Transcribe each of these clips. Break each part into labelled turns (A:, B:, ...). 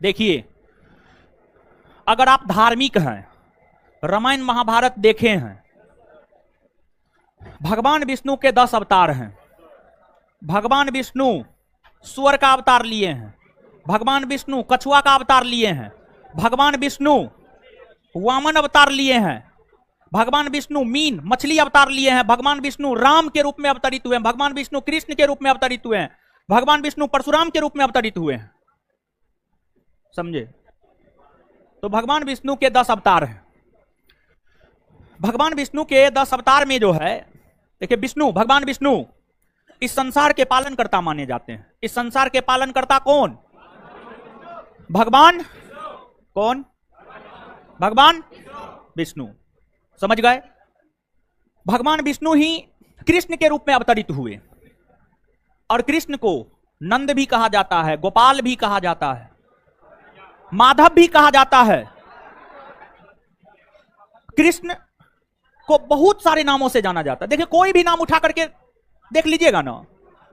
A: देखिए, अगर आप धार्मिक हैं, रामायण महाभारत देखे हैं, भगवान विष्णु के 10 अवतार हैं। भगवान विष्णु सूअर का अवतार लिए हैं, भगवान विष्णु कछुआ का अवतार लिए हैं, भगवान विष्णु वामन अवतार लिए हैं, भगवान विष्णु मीन मछली अवतार लिए हैं, भगवान विष्णु राम के रूप में अवतरित हुए हैं, भगवान विष्णु कृष्ण के रूप में अवतरित हुए हैं, भगवान विष्णु परशुराम के रूप में अवतरित हुए हैं। समझे? तो भगवान विष्णु के 10 अवतार हैं। भगवान विष्णु के 10 अवतार में जो है, देखिए विष्णु, भगवान विष्णु इस संसार के पालनकर्ता माने जाते हैं। इस संसार के पालनकर्ता कौन? भगवान कौन? भगवान विष्णु। समझ गए? भगवान विष्णु ही कृष्ण के रूप में अवतरित हुए, और कृष्ण को नंद भी कहा जाता है, गोपाल भी कहा जाता है, माधव भी कहा जाता है। कृष्ण को बहुत सारे नामों से जाना जाता है। देखिए, कोई भी नाम उठा करके देख लीजिएगा ना,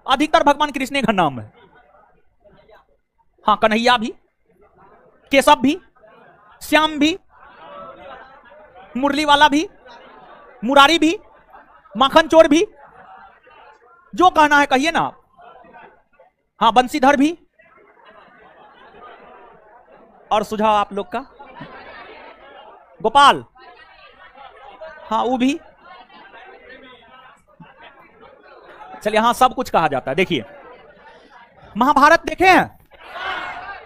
A: अधिकतर भगवान कृष्ण का नाम है। हाँ, कन्हैया भी, केशव भी, श्याम भी, मुरली वाला भी, मुरारी भी, माखन चोर भी, जो कहना है कहिए ना। हाँ, बंसीधर भी। और सुझाव आप लोग का? गोपाल, हाँ वो भी। चलिए, हाँ सब कुछ कहा जाता है। देखिए, महाभारत देखे हैं?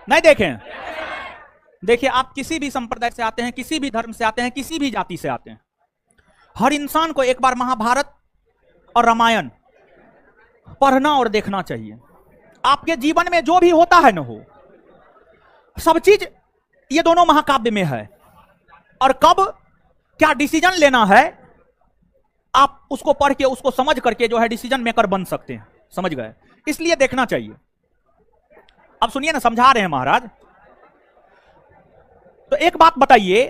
A: नहीं देखे हैं? देखिए, आप किसी भी संप्रदाय से आते हैं, किसी भी धर्म से आते हैं, किसी भी जाति से आते हैं, हर इंसान को एक बार महाभारत और रामायण पढ़ना और देखना चाहिए। आपके जीवन में जो भी होता है ना, हो सब चीज ये दोनों महाकाव्य में है, और कब क्या डिसीजन लेना है आप उसको पढ़ के, उसको समझ करके जो है डिसीजन मेकर बन सकते हैं। समझ गए? इसलिए देखना चाहिए। अब सुनिए ना, समझा रहे हैं महाराज। तो एक बात बताइए,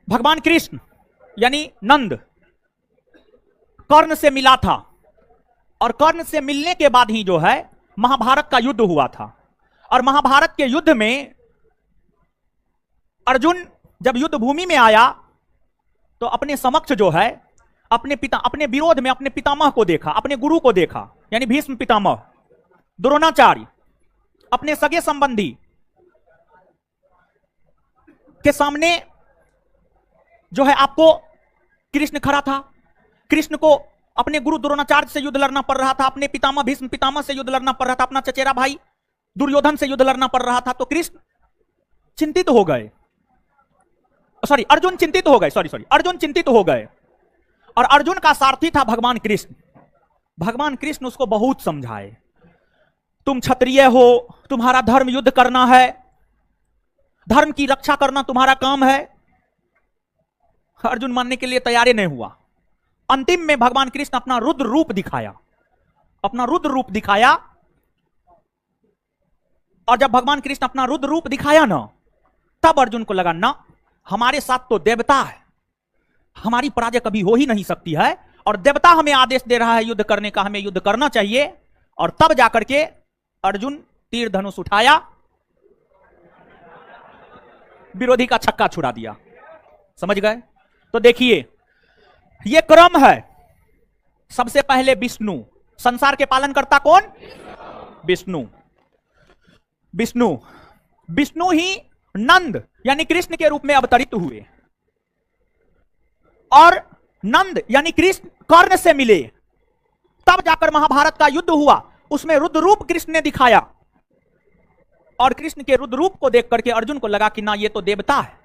A: भगवान कृष्ण यानी नंद कर्ण से मिला था, और कर्ण से मिलने के बाद ही जो है महाभारत का युद्ध हुआ था। और महाभारत के युद्ध में अर्जुन जब युद्ध भूमि में आया तो अपने समक्ष जो है अपने विरोध में अपने पितामह को देखा, अपने गुरु को देखा, यानी भीष्म पितामह, द्रोणाचार्य, अपने सगे संबंधी के सामने जो है आपको कृष्ण खड़ा था। कृष्ण को अपने गुरु द्रोणाचार्य से युद्ध लड़ना पड़ रहा था, अपने पितामह भीष्म पितामह से युद्ध लड़ना पड़ रहा था, अपना चचेरा भाई दुर्योधन से युद्ध लड़ना पड़ रहा था। तो कृष्ण चिंतित हो गए, अर्जुन चिंतित हो गए, अर्जुन चिंतित हो गए। और अर्जुन का सारथी था भगवान कृष्ण। भगवान कृष्ण उसको बहुत समझाए, तुम क्षत्रिय हो, तुम्हारा धर्म युद्ध करना है, धर्म की रक्षा करना तुम्हारा काम है। अर्जुन मानने के लिए तैयार नहीं हुआ। अंतिम में भगवान कृष्ण अपना रुद्र रूप दिखाया, और जब भगवान कृष्ण अपना रुद्र रूप दिखाया ना, तब अर्जुन को लगा ना, हमारे साथ तो देवता है, हमारी पराजय कभी हो ही नहीं सकती है, और देवता हमें आदेश दे रहा है युद्ध करने का, हमें युद्ध करना चाहिए। और तब जाकर के अर्जुन तीर धनुष उठाया, विरोधी का छक्का छुड़ा दिया। समझ गए? तो देखिए, यह क्रम है। सबसे पहले विष्णु, संसार के पालनकर्ता कौन? विष्णु। विष्णु ही नंद यानी कृष्ण के रूप में अवतरित हुए, और नंद यानी कृष्ण कर्ण से मिले, तब जाकर महाभारत का युद्ध हुआ। उसमें रुद्र रूप कृष्ण ने दिखाया, और कृष्ण के रुद्र रूप को देख करके अर्जुन को लगा कि ना, ये तो देवता है,